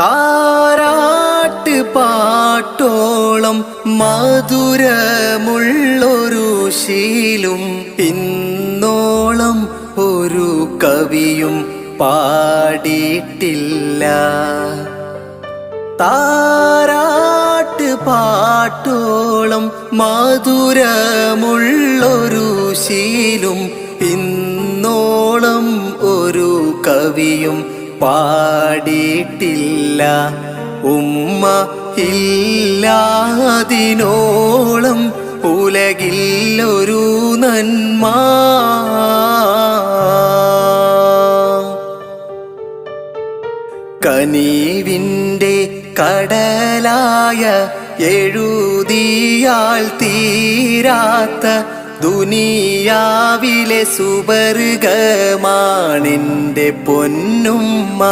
താരാട്ട് പാട്ടോളം മധുരമുള്ളൊരു ശീലും ഇന്നോളം ഒരു കവിയും പാടിയിട്ടില്ല. താരാട്ട് പാട്ടോളം മധുരമുള്ളൊരു ശീലും ഇന്നോളം ഒരു കവിയും പാടിയിട്ടില്ല. ഉമ്മ ഇല്ലാതിനോളം ഉലകില്ലൊരു നന്മ. കനിവിൻ്റെ കടലായ എഴുതിയാൽ തീരാത്ത ദുനിയാവിലെ സുവർഗമാണെൻ്റെ പൊന്നുമ്മ.